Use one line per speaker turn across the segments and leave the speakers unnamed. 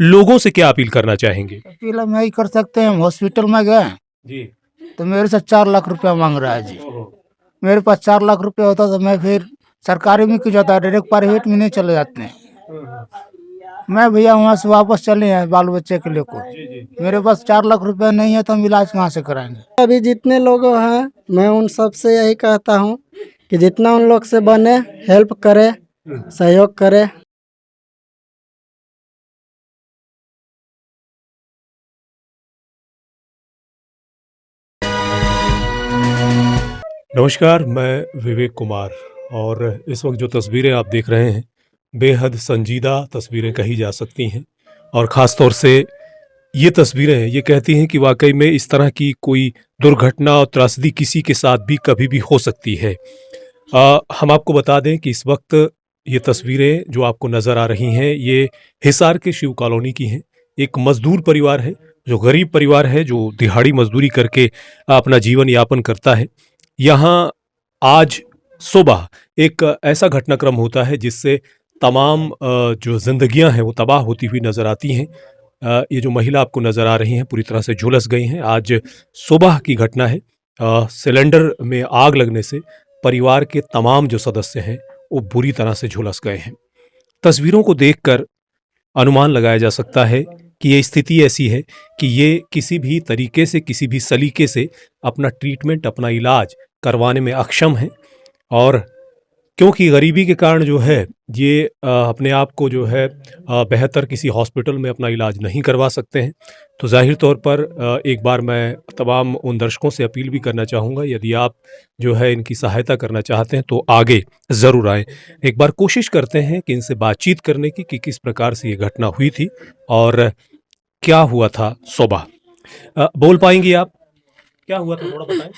लोगों से क्या अपील करना चाहेंगे?
अपील हम यही कर सकते हैं, हम हॉस्पिटल में गए
जी।
तो मेरे से 4 लाख रुपया मांग रहा है जी।
ओहो!
मेरे पास 4 लाख रुपया होता तो मैं फिर सरकारी में क्यों जाता, डायरेक्ट प्राइवेट में नहीं चले जाते हैं।
हुँ, हुँ।
मैं भैया वहाँ से वापस चले हैं बाल बच्चे के लेकर।
जी, जी।
मेरे पास 4 लाख रुपया नहीं है तो हम इलाज कहाँ से कराएंगे।
अभी जितने लोग हैं मैं उन सब से यही कहता हूँ कि जितना उन लोग से बने हेल्प करे, सहयोग करे।
नमस्कार, मैं विवेक कुमार और इस वक़्त जो तस्वीरें आप देख रहे हैं, बेहद संजीदा तस्वीरें कही जा सकती हैं और ख़ास तौर से ये तस्वीरें ये कहती हैं कि वाक़ई में इस तरह की कोई दुर्घटना और त्रासदी किसी के साथ भी कभी भी हो सकती है। हम आपको बता दें कि इस वक़्त ये तस्वीरें जो आपको नज़र आ रही हैं, ये हिसार के शिव कॉलोनी की हैं। एक मज़दूर परिवार है, जो गरीब परिवार है, जो दिहाड़ी मज़दूरी करके अपना जीवन यापन करता है। यहाँ आज सुबह एक ऐसा घटनाक्रम होता है जिससे तमाम जो ज़िंदगियाँ हैं वो तबाह होती हुई नज़र आती हैं। ये जो महिला आपको नज़र आ रही हैं पूरी तरह से झुलस गई हैं। आज सुबह की घटना है। सिलेंडर में आग लगने से परिवार के तमाम जो सदस्य हैं वो बुरी तरह से झुलस गए हैं। तस्वीरों को देखकर अनुमान लगाया जा सकता है कि ये स्थिति ऐसी है कि ये किसी भी तरीके से, किसी भी सलीके से अपना ट्रीटमेंट, अपना इलाज करवाने में अक्षम हैं और क्योंकि गरीबी के कारण जो है ये अपने आप को जो है बेहतर किसी हॉस्पिटल में अपना इलाज नहीं करवा सकते हैं। तो ज़ाहिर तौर पर एक बार मैं तमाम उन दर्शकों से अपील भी करना चाहूँगा, यदि आप जो है इनकी सहायता करना चाहते हैं तो आगे ज़रूर आएँ। एक बार कोशिश करते हैं कि इनसे बातचीत करने की कि किस प्रकार से ये घटना हुई थी और क्या हुआ था सुबह। बोल पाएँगी आप? क्या हुआ था थोड़ा बताएँ?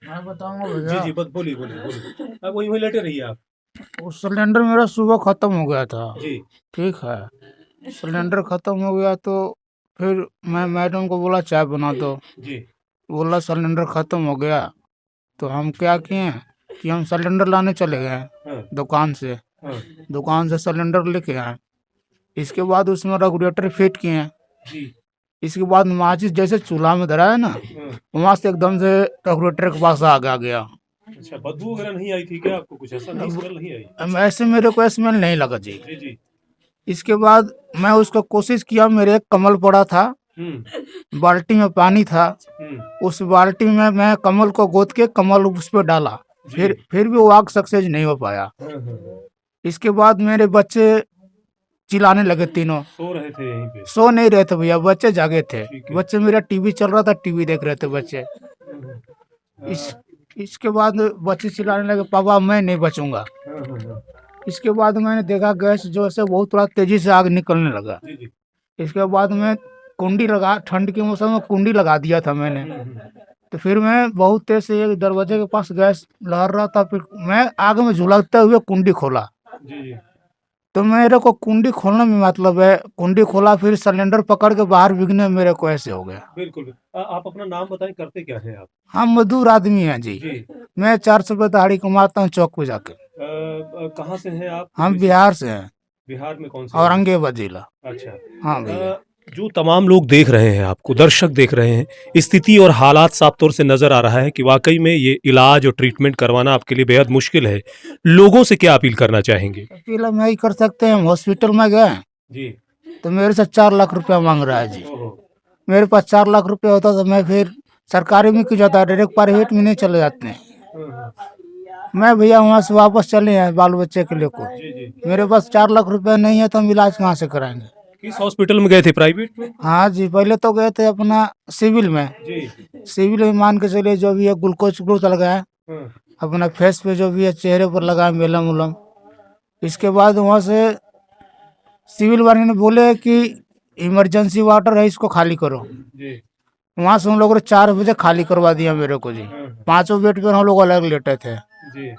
मैं बताऊंगा
जी,
भैया,
जी, बस बोलिए, बोलिए, बोलिए। वहीं वहीं लेटे रहिए आप।
वो सिलेंडर मेरा सुबह खत्म हो गया था।
जी,
ठीक है, सिलेंडर खत्म हो गया तो फिर मैं मैडम को बोला चाय बना दो।
जी।
बोला सिलेंडर खत्म हो गया तो हम क्या किए कि हम सिलेंडर लाने चले गए
हाँ,
दुकान से।
हाँ,
दुकान से सिलेंडर लेके आए। इसके बाद उसमें रेगुलेटर फिट किए।
जी,
इसके बाद माचिस जैसे चूल्हा में धरा है ना,
हाँ।
वहां से एकदम से रेगुलेटर के पास आग आ गया।
अच्छा, बदबू वगैरह नहीं आई थी क्या आपको? कुछ ऐसा नहीं,
अब
स्मेल नहीं आई?
ऐसे मेरे को स्मेल नहीं लगा जी।
जी, जी।
इसके बाद मैं उसको कोशिश किया, मेरे एक कमल पड़ा था,
हुँ,
बाल्टी में पानी था,
हुँ,
उस बाल्टी में मैं कमल को गोद के कमल उस पर डाला।
जी।
फिर भी वो आग सक्सेस नहीं हो पाया।
हाँ, हाँ, हाँ।
इसके बाद मेरे बच्चे चिल्लाने लगे तीनों।
सो रहे थे यहीं पे?
सो नहीं रहे थे भैया, बच्चे जागे थे।
ठीक है।
बच्चे, मेरा टीवी चल रहा था, टीवी देख रहे थे बच्चे।
हाँ, हाँ।
इस इसके बाद बच्चे चिल्लाने लगे, पापा मैं नहीं बचूंगा।
हाँ, हाँ, हाँ।
इसके बाद मैंने देखा गैस जो है बहुत थोड़ा तेजी से आग निकलने लगा।
जी, जी।
इसके बाद मैं कुंडी लगा, ठंड के मौसम में कुंडी लगा दिया था मैंने।
हुँ, हुँ।
तो फिर मैं बहुत तेज से एक दरवाजे के पास गैस लहर रहा था, फिर मैं आग में झुलकते हुए कुंडी खोला।
जी, जी।
तो मेरे को कुंडी खोलने में मतलब है, कुंडी खोला फिर सिलेंडर पकड़ के बाहर बिकने मेरे को ऐसे हो गया।
बिल्कुल। आप अपना नाम बताएँ, करते क्या हैं आप?
हम मजदूर आदमी हैं जी।
जी।
मैं 400 रुपये दिहाड़ी कमाता हूँ चौक पे जाके।
कहाँ से हैं आप?
हम
किस
बिहार से हैं,
बिहार में कौन से जिले?
औरंगाबाद जिला।
अच्छा।
हाँ भैया।
जो तमाम लोग देख रहे हैं आपको, दर्शक देख रहे हैं, स्थिति और हालात साफ तौर से नज़र आ रहा है कि वाक़ई में ये इलाज और ट्रीटमेंट करवाना आपके लिए बेहद मुश्किल है। लोगों से क्या अपील करना चाहेंगे?
अपील हम यही कर सकते हैं, हम हॉस्पिटल में गए
जी।
तो मेरे से 4 लाख रुपया मांग रहा है जी।
ओहो!
मेरे पास 4 लाख रुपया होता तो मैं फिर सरकारी में क्यों जाता, डायरेक्ट प्राइवेट में नहीं चले जाते हैं।
हाँ, हाँ।
मैं भैया वहाँ से वापस चले हैं बाल बच्चे के लेकर।
जी, जी।
मेरे पास 4 लाख रुपया नहीं है तो हम इलाज कहाँ से कराएंगे।
किस हॉस्पिटल में गए थे, प्राइवेट में?
हाँ जी, पहले तो गए थे अपना सिविल में।
जी।
सिविल में मान के चलिए जो भी है ग्लूकोज ग्लूकोज लगाए,
हाँ।
अपना फेस पे जो भी है चेहरे पर लगाए मेलम उलम। इसके बाद वहाँ से सिविल वाले ने बोले कि इमरजेंसी वाटर है, इसको खाली करो।
जी।
वहाँ से हम लोगों ने 4 बजे खाली करवा दिया मेरे को जी।
हाँ, हाँ।
5 बेड पे हम लोग अलग लेटे थे।
जी।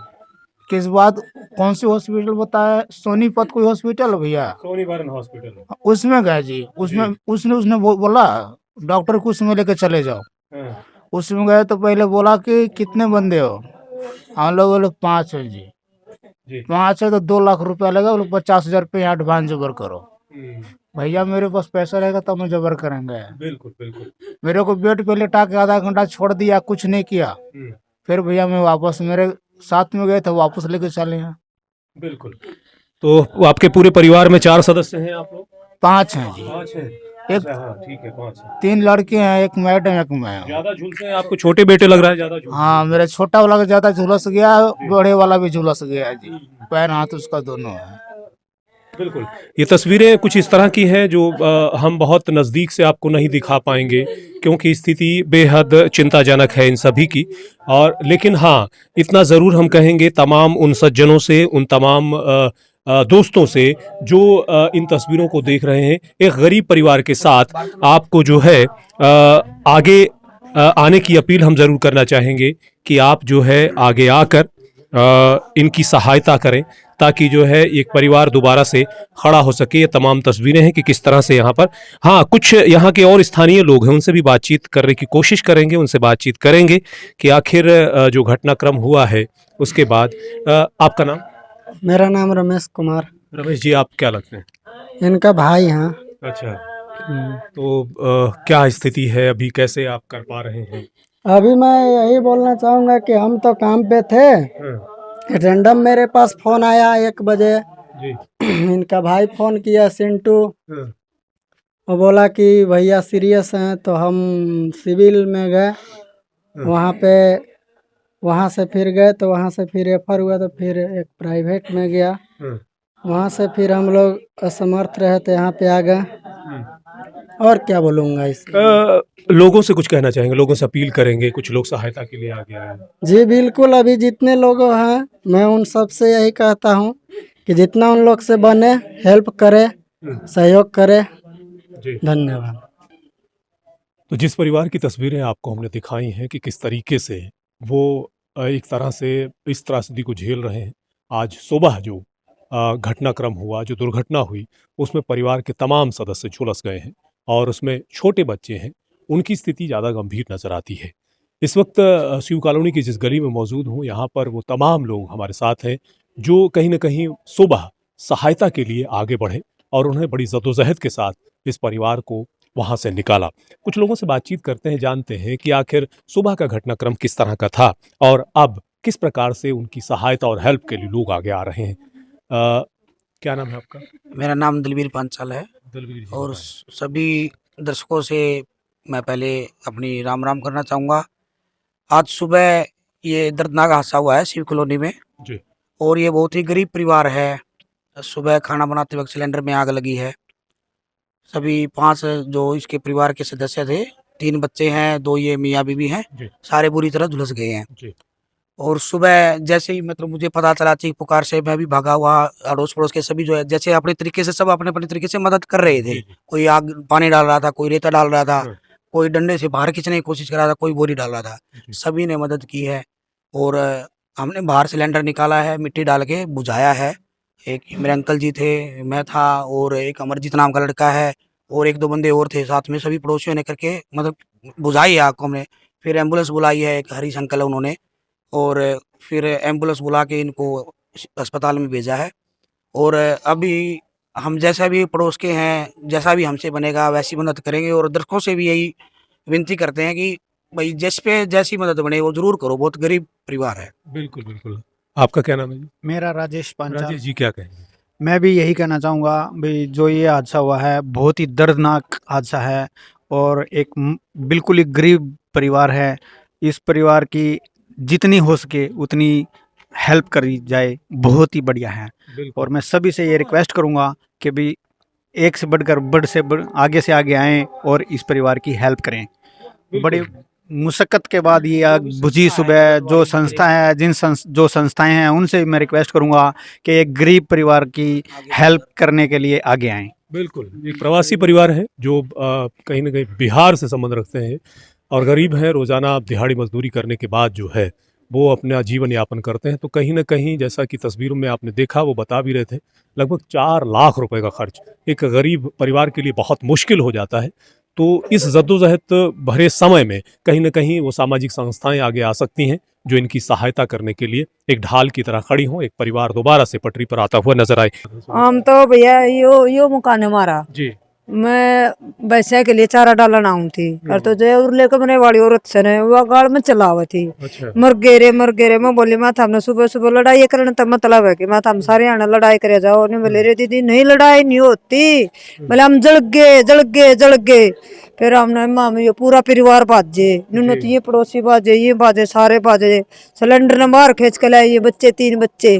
किस बाद कौन सी हॉस्पिटल बताया, सोनीपत कोई हॉस्पिटल है भैया,
सोनी बारन हॉस्पिटल।
उसमें गए जी। उसमें
जी।
उसने उसने बोला डॉक्टर को उसमें लेके चले जाओ।
हाँ।
उसमें गए तो पहले बोला कि कितने बंदे हो, हम लोग बोले 5 है जी।
जी।
वहाँ से तो 2 लाख रुपया लगा, बोले 50,000 रुपये यहाँ एडवांस जबर करो।
हम्म,
भैया मेरे पास पैसा रहेगा तब मैं जबर करेंगे।
बिल्कुल बिल्कुल।
मेरे को बेड पे लेटा के आधा घंटा छोड़ दिया, कुछ नहीं किया।
हम्म,
फिर भैया मैं वापस, मेरे साथ में गए थे, वापस लेके चले हैं।
बिल्कुल। तो आपके पूरे परिवार में 4 सदस्य हैं आप लोग?
5 हैं जी।
5 हैं।
एक
अच्छा, हाँ ठीक है, 5 हैं।
3 लड़के हैं, एक मैडम, एक मैं हूँ।
ज्यादा झूलते हैं आपको, छोटे बेटे लग रहा है ज्यादा झूलते
हाँ, मेरा छोटा वाला का ज्यादा झुलस गया, बड़े वाला भी झुलस गया जी। पैर हाथ उसका दोनों है।
हैं। बिल्कुल। ये तस्वीरें कुछ इस तरह की हैं जो हम बहुत नज़दीक से आपको नहीं दिखा पाएंगे क्योंकि स्थिति बेहद चिंताजनक है इन सभी की। और लेकिन हाँ, इतना ज़रूर हम कहेंगे तमाम उन सज्जनों से, उन तमाम दोस्तों से जो इन तस्वीरों को देख रहे हैं, एक गरीब परिवार के साथ आपको जो है आगे आने की अपील हम ज़रूर करना चाहेंगे कि आप जो है आगे आकर इनकी सहायता करें ताकि जो है एक परिवार दोबारा से खड़ा हो सके। ये तमाम तस्वीरें हैं कि किस तरह से यहाँ पर, हाँ, कुछ यहाँ के और स्थानीय लोग हैं, उनसे भी बातचीत करने की कोशिश करेंगे, उनसे बातचीत करेंगे कि आखिर जो घटनाक्रम हुआ है उसके बाद। आपका नाम?
मेरा नाम रमेश कुमार,
रमेश जी, आप क्या लगते हैं?
इनका भाई हैं।
अच्छा, तो क्या स्थिति है अभी, कैसे आप कर पा रहे हैं?
अभी मैं यही बोलना चाहूँगा कि हम तो काम पे थे, रैंडम मेरे पास फ़ोन आया 1 बजे।
जी।
इनका भाई फ़ोन किया, सिंटू।
हाँ,
वो बोला कि भैया सीरियस हैं, तो हम सिविल में गए। वहाँ पे, वहाँ से फिर गए तो वहाँ से फिर रेफर हुआ, तो फिर एक प्राइवेट में गया।
हाँ,
वहाँ से फिर हम लोग असमर्थ रहे तो यहाँ पे आ गए। और क्या बोलूँगा इसमें।
लोगों से कुछ कहना चाहेंगे, लोगों से अपील करेंगे, कुछ लोग सहायता के लिए आगे आए हैं।
जी बिल्कुल, अभी जितने लोग हैं मैं उन सब से यही कहता हूँ कि जितना उन लोग से बने हेल्प करे, सहयोग करे।
जी।
धन्यवाद।
तो जिस परिवार की तस्वीरें आपको हमने दिखाई हैं कि किस तरीके से वो एक तरह से इस त्रासदी को झेल रहे हैं। आज सुबह जो घटनाक्रम हुआ, जो दुर्घटना हुई, उसमें परिवार के तमाम सदस्य झुलस गए हैं और उसमें छोटे बच्चे हैं, उनकी स्थिति ज़्यादा गंभीर नज़र आती है। इस वक्त शिव कॉलोनी की जिस गली में मौजूद हूँ, यहाँ पर वो तमाम लोग हमारे साथ हैं जो कहीं न कहीं सुबह सहायता के लिए आगे बढ़े और उन्हें बड़ी जद्दोजहद के साथ इस परिवार को वहाँ से निकाला। कुछ लोगों से बातचीत करते हैं, जानते हैं कि आखिर सुबह का घटनाक्रम किस तरह का था और अब किस प्रकार से उनकी सहायता और हेल्प के लिए लोग आगे आ रहे हैं। क्या नाम है आपका?
मेरा नाम दलवीर पांचाल है
दलवीर जी,
और
बताएं।
सभी दर्शकों से मैं पहले अपनी राम राम करना चाहूँगा। आज सुबह ये दर्दनाक हादसा हुआ है शिव कॉलोनी में
जी।
और ये बहुत ही गरीब परिवार है। सुबह खाना बनाते वक्त सिलेंडर में आग लगी है। सभी 5 जो इसके परिवार के सदस्य थे, 3 बच्चे हैं, 2 ये मियाँ बीवी हैं,
जी।
सारे बुरी तरह झुलस गए हैं।
जी।
और सुबह जैसे ही मतलब मुझे पता चला, चीख पुकार से मैं भी भागा हुआ। अड़ोस पड़ोस के सभी जो है जैसे अपने तरीके से सब अपने अपने तरीके से मदद कर रहे थे।
जी, जी।
कोई आग पानी डाल रहा था, कोई रेता डाल रहा था,
हाँ।
कोई डंडे से बाहर खींचने की कोशिश कर रहा था, कोई बोरी डाल रहा था।
जी।
सभी ने मदद की है और हमने बाहर सिलेंडर निकाला है, मिट्टी डाल के बुझाया है। एक मेरे अंकल जी थे, मैं था और एक अमरजीत नाम का लड़का है और 1-2 बंदे और थे साथ में। सभी पड़ोसियों ने करके मतलब बुझाई आग को हमने। फिर एम्बुलेंस बुलाई है, एक हरीश अंकल है उन्होंने, और फिर एम्बुलेंस बुला के इनको अस्पताल में भेजा है। और अभी हम जैसा भी पड़ोस के हैं, जैसा भी हमसे बनेगा वैसी मदद करेंगे और दर्शकों से भी यही विनती करते हैं कि भाई जिस पे जैसी मदद बने वो ज़रूर करो। बहुत गरीब परिवार है।
बिल्कुल, बिल्कुल। आपका क्या नाम है जी?
मेरा राजेश पांचाल।
राजेश जी, क्या कहेंगे?
मैं भी यही कहना चाहूँगा भाई, जो ये हादसा हुआ है बहुत ही दर्दनाक हादसा है और एक बिल्कुल ही गरीब परिवार है। इस परिवार की जितनी हो सके उतनी हेल्प करी जाए, बहुत ही बढ़िया है।
बिल्कुल।
और मैं सभी से ये रिक्वेस्ट करूँगा कि भी एक से बढ़कर आगे से आगे आएँ और इस परिवार की हेल्प करें। बड़े मुशक्क़त के बाद ये आग बुझी सुबह। जो संस्था है, जो संस्थाएं हैं, उनसे मैं रिक्वेस्ट करूंगा कि एक गरीब परिवार की हेल्प करने के लिए आगे आएं।
बिल्कुल, एक प्रवासी परिवार है जो कहीं न कहीं बिहार से संबंध रखते हैं और गरीब हैं। रोज़ाना दिहाड़ी मज़दूरी करने के बाद जो है वो अपना जीवन यापन करते हैं। तो कहीं न कहीं जैसा कि तस्वीरों में आपने देखा, वो बता भी रहे थे, लगभग 4 लाख रुपए का खर्च एक गरीब परिवार के लिए बहुत मुश्किल हो जाता है। तो इस जद्दोजहद भरे समय में कहीं ना कहीं वो सामाजिक संस्थाएं आगे आ सकती हैं जो इनकी सहायता करने के लिए एक ढाल की तरह खड़ी हों, एक परिवार दोबारा से पटरी पर आता हुआ नजर आए।
हम तो भैया यो मकान है हमारा।
जी।
मैं भैंसा के लिए चारा डालना आऊँ थी और तो जो उर्ले कमरे वाली औरत से ने वो गाड़ में चला हुआ थी।
अच्छा।
मर गे रे मैं बोली माता हमने सुबह सुबह लड़ाई करने तब मतलब है कि माता हम सारे आना लड़ाई करे जाओ। नहीं बोले रे दीदी नहीं लड़ाई नहीं होती, बोले हम जल गए। फिर हमने मामी ये पूरा परिवार बाजे नूनत ये पड़ोसी बाजे ये बाजे सारे बाजे। सिलेंडर ने बाहर खींच के लाए, ये बच्चे 3 बच्चे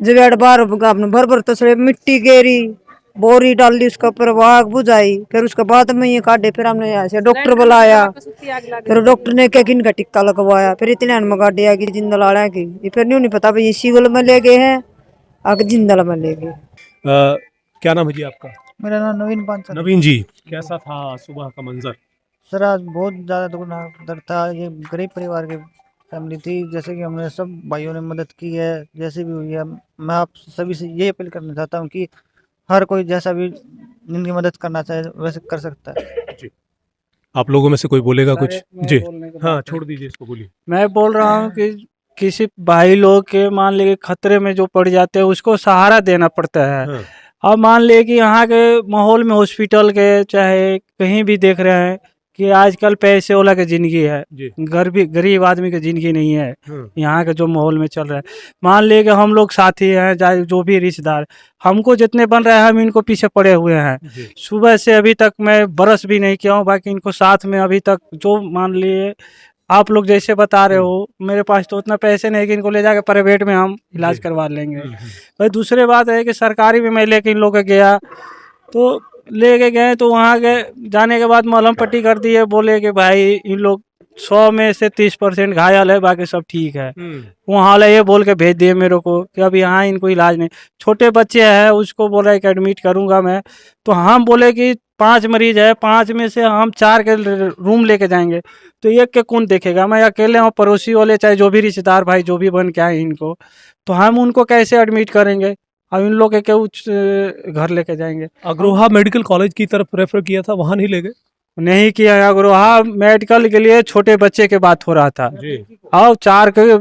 जब बाहर भर तो मिट्टी गेरी बोरी डाल दी उसके ऊपर आग बुझाई। फिर उसके बाद में ये काटे, फिर हमने यहाँ से डॉक्टर बुलाया, फिर डॉक्टर ने क्या किन का टिक्का लगवाया। फिर इतने में गाड़ी आ गई जिंदल आड़ा की, फिर नहीं पता भाई सिविल में ले गए हैं आगे जिंदल में ले गए।
क्या नाम है जी आपका?
मेरा नाम नवीन पांचाल।
नवीन जी, कैसा था सुबह का मंजर?
सर आज बहुत ज़्यादा दर्द था। ये गरीब परिवार की फैमिली थी, जैसे कि हमने सब भाइयों ने मदद की है जैसे भी हुई है। मैं आप सभी से ये अपील करना चाहता हूँ कि हर कोई जैसा भी जिनकी मदद करना चाहे वैसे कर सकता है।
जी। आप लोगों में से कोई बोलेगा कुछ?
मैं
जी
बोलने के
हाँ,
बाद-
छोड़ दीजिए इसको, बोलिए।
मैं बोल रहा हूँ कि किसी भाई लोग के मान लीजिए खतरे में जो पड़ जाते हैं उसको सहारा देना पड़ता है।
हाँ।
अब मान लिए कि यहाँ के माहौल में हॉस्पिटल के चाहे कहीं भी देख रहे हैं कि आजकल पैसे वाला की ज़िंदगी है,
जी।
गरीब आदमी की ज़िंदगी नहीं है।
हाँ।
यहाँ के जो माहौल में चल रहा है, मान लिए कि हम लोग साथी हैं चाहे जो भी रिश्तेदार, हमको जितने बन रहे हैं हम इनको पीछे पड़े हुए हैं।
जी।
सुबह से अभी तक मैं बरस भी नहीं किया हूँ, बाकी इनको साथ में अभी तक जो मान लिए आप लोग जैसे बता रहे हो, मेरे पास तो उतना पैसे नहीं कि इनको ले जाके प्राइवेट में हम इलाज
जी।
करवा लेंगे। भाई दूसरी बात है कि सरकारी में मैं लेके इन लोग के गया, तो लेके गए तो वहाँ के जाने के बाद मलहम पट्टी कर दी है, बोले कि भाई इन लोग 100 में से 30% घायल है, बाकी सब ठीक है। वहाँ वाला ये बोल के भेज दिए मेरे को कि अब यहाँ इनको इलाज नहीं। छोटे बच्चे हैं, उसको बोला कि एडमिट करूँगा मैं, तो हम बोले कि 5 मरीज है, 5 में से हम 4 के रूम लेके जाएंगे, तो एक के कौन देखेगा? मैं अकेले हूँ, पड़ोसी वाले चाहे जो भी रिश्तेदार भाई जो भी बन के आए इनको, तो हम उनको कैसे एडमिट करेंगे? अब इन लोग के क्या घर लेके जाएंगे?
अग्रोहा मेडिकल कॉलेज की तरफ रेफर किया था, वहाँ नहीं ले गए?
नहीं किया है अग्रोहा मेडिकल के लिए। छोटे बच्चे के बात हो रहा था
जी।
और 4 के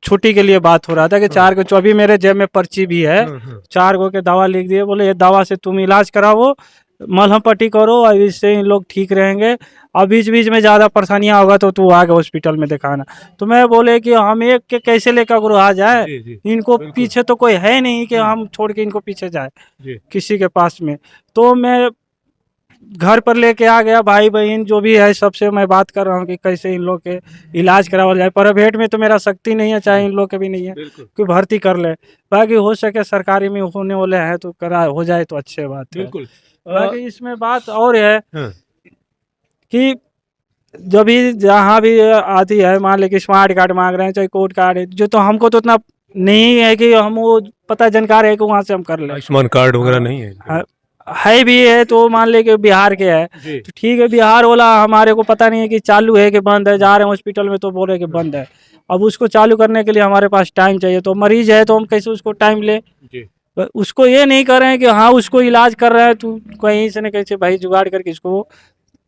छुट्टी के लिए बात हो रहा था कि 4 के 24 मेरे जेब में पर्ची भी है, 4 को के दवा लिख दिए, बोले ये दवा से तुम इलाज कराओ, मलहम पट्टी करो और इससे इन लोग ठीक रहेंगे। अब बीच बीच में ज़्यादा परेशानियाँ होगा तो तू आगे हॉस्पिटल में दिखाना। तो मैं बोले कि हम एक के कैसे लेकर अग्रोहा जाए,
जी, जी।
इनको
बिल्कुल।
पीछे तो कोई है नहीं कि हम छोड़ के इनको पीछे जाए
जी।
किसी के पास में। तो मैं घर पर लेके आ गया, भाई बहन जो भी है सबसे मैं बात कर रहा हूँ कि कैसे इन लोग के इलाज करावा जाए। प्राइवेट में तो मेरा शक्ति नहीं है, चाहे इन लोग के भी नहीं है
बिल्कुल।
कि भर्ती कर ले, बाकी हो सके सरकारी में होने वाले हैं तो करा हो जाए तो अच्छी बात है।
बिल्कुल।
बाकी इसमें बात और है
हाँ।
कि जब भी जहाँ भी आती है, मान ले कि स्मार्ट कार्ड मांग रहे हैं चाहे कोड कार्ड है, जो तो हमको तो उतना नहीं है कि हम वो पता जानकार है कि वहाँ से हम कर ले।
आयुष्मान कार्ड वगैरह नहीं है इनके?
हाँ, है भी है तो मान ले कि बिहार के है,
जी।
तो ठीक है, बिहार वाला हमारे को पता नहीं है कि चालू है कि बंद है। जा रहे हैं हॉस्पिटल में तो बोल रहे कि बंद है। अब उसको चालू करने के लिए हमारे पास टाइम चाहिए, तो मरीज है तो हम कैसे उसको टाइम ले?
जी।
उसको ये नहीं कर रहे हैं कि हाँ उसको इलाज कर रहे हैं, तू कहीं से न कहीं से भाई जुगाड़ करके इसको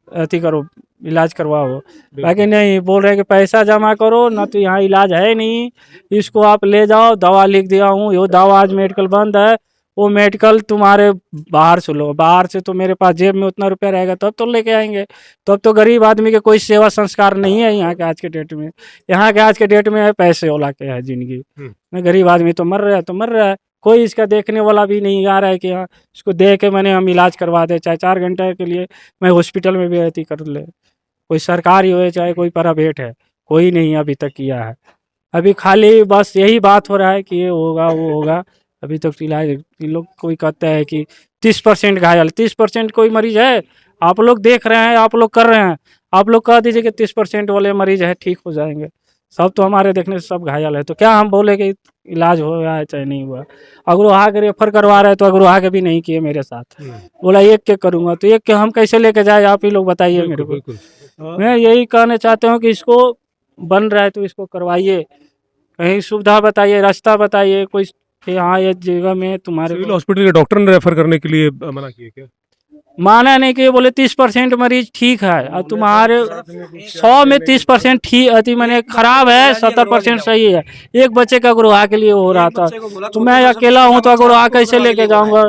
अति करो, इलाज करवाओ। बाकी नहीं, बोल रहे हैं कि पैसा जमा करो ना, तो यहाँ इलाज है नहीं, इसको आप ले जाओ, दवा लिख दिया हूँ, यो दवा आज मेडिकल बंद है, वो मेडिकल तुम्हारे बाहर से लो। बाहर से तो मेरे पास जेब में उतना रुपया रहेगा तब तो लेके आएंगे। तब तो गरीब आदमी के कोई सेवा संस्कार नहीं है यहाँ के आज के डेट में। यहाँ के आज के डेट में है पैसे वाला के है जिंदगी में, गरीब आदमी तो मर रहा है तो मर रहा है, कोई इसका देखने वाला भी नहीं आ रहा है कि हाँ इसको देख के मैंने हम इलाज करवा दे, चाहे 4 घंटे के लिए मैं हॉस्पिटल में भी रहती कर ले। कोई सरकारी हो चाहे कोई प्राइवेट है, कोई नहीं अभी तक किया है। अभी खाली बस यही बात हो रहा है कि ये होगा वो होगा, अभी तक इलाज इन लोग कोई कहता है कि 30% घायल। 30% कोई मरीज है? आप लोग देख रहे हैं, आप लोग कर रहे हैं, आप लोग कह दीजिए कि 30% वाले मरीज है ठीक हो जाएंगे। सब तो हमारे देखने से सब घायल है, तो क्या हम बोले कि इलाज हो रहा है चाहे नहीं हुआ? अग्रोहा के रेफर करवा रहे हैं तो अग्रोहा के भी नहीं किए मेरे साथ, बोला एक के करूँगा, तो एक के हम कैसे लेके जाए? आप ही लोग बताइए मेरे को।
बिल्कुल।
मैं यही कहना चाहता हूँ कि इसको बन रहा है तो इसको करवाइए, कहीं सुविधा बताइए, रास्ता बताइए कोई कि हाँ ये जगह में तुम्हारे
सिविल हॉस्पिटल के डॉक्टर ने रेफर करने के लिए मना किया क्या?
माना नहीं कि बोले 30% मरीज ठीक है और तुम्हारे 100 में 30% ठीक अति मैंने खराब है, 70% सही है। एक बच्चे का अग्रवाह के लिए हो रहा था, तो मैं अकेला हूँ तो अग्रवाह कैसे लेके जाऊंगा।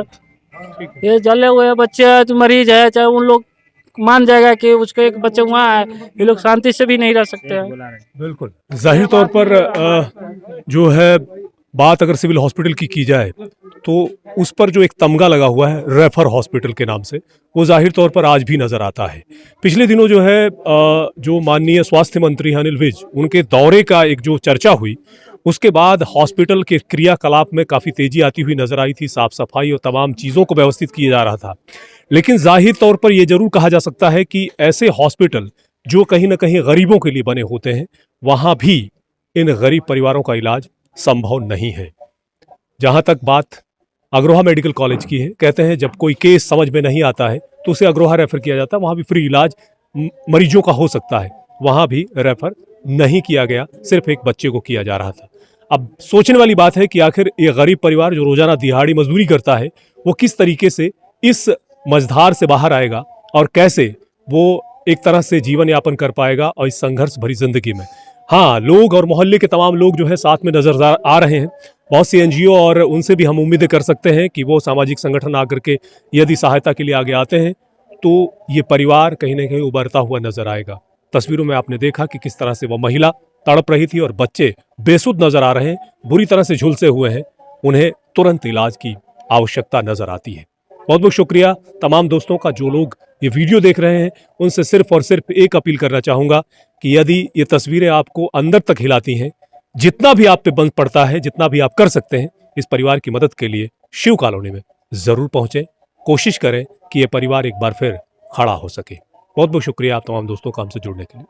ये जले हुए बच्चे हैं तो मरीज है, चाहे उन लोग मान जाएगा कि उसके एक बच्चे वहाँ है, ये लोग शांति से भी नहीं रह सकते हैं।
बिल्कुल जाहिर तौर पर जो है बात अगर सिविल हॉस्पिटल की जाए तो उस पर जो एक तमगा लगा हुआ है रेफर हॉस्पिटल के नाम से, वो जाहिर तौर पर आज भी नजर आता है। पिछले दिनों जो है जो माननीय स्वास्थ्य मंत्री अनिल विज उनके दौरे का एक जो चर्चा हुई, उसके बाद हॉस्पिटल के क्रियाकलाप में काफ़ी तेजी आती हुई नजर आई थी, साफ सफाई और तमाम चीज़ों को व्यवस्थित किया जा रहा था। लेकिन जाहिर तौर पर यह जरूर कहा जा सकता है कि ऐसे हॉस्पिटल जो कहीं ना कहीं गरीबों के लिए बने होते हैं, वहाँ भी इन गरीब परिवारों का इलाज संभव नहीं है। जहाँ तक बात अग्रोहा मेडिकल कॉलेज की है, कहते हैं जब कोई केस समझ में नहीं आता है तो उसे अग्रोहा रेफर किया जाता है, वहाँ भी फ्री इलाज मरीजों का हो सकता है। वहाँ भी रेफर नहीं किया गया, सिर्फ एक बच्चे को किया जा रहा था। अब सोचने वाली बात है कि आखिर ये गरीब परिवार जो रोजाना दिहाड़ी मजदूरी करता है, वो किस तरीके से इस मझधार से बाहर आएगा और कैसे वो एक तरह से जीवन यापन कर पाएगा और इस संघर्ष भरी जिंदगी में। हाँ, लोग और मोहल्ले के तमाम लोग जो है साथ में नजर आ रहे हैं, बहुत सी एनजीओ, और उनसे भी हम उम्मीदें कर सकते हैं कि वो सामाजिक संगठन आकर के यदि सहायता के लिए आगे आते हैं तो ये परिवार कहीं ना कहीं उभरता हुआ नजर आएगा। तस्वीरों में आपने देखा कि किस तरह से वह महिला तड़प रही थी और बच्चे बेसुध नजर आ रहे हैं, बुरी तरह से झुलसे हुए हैं, उन्हें तुरंत इलाज की आवश्यकता नजर आती है। बहुत बहुत शुक्रिया तमाम दोस्तों का जो लोग ये वीडियो देख रहे हैं। उनसे सिर्फ और सिर्फ एक अपील करना चाहूंगा कि यदि ये तस्वीरें आपको अंदर तक हिलाती हैं, जितना भी आप पे बंद पड़ता है, जितना भी आप कर सकते हैं इस परिवार की मदद के लिए शिव कॉलोनी में जरूर पहुंचे। कोशिश करें कि ये परिवार एक बार फिर खड़ा हो सके। बहुत बहुत शुक्रिया आप तमाम दोस्तों का हमसे जुड़ने के लिए।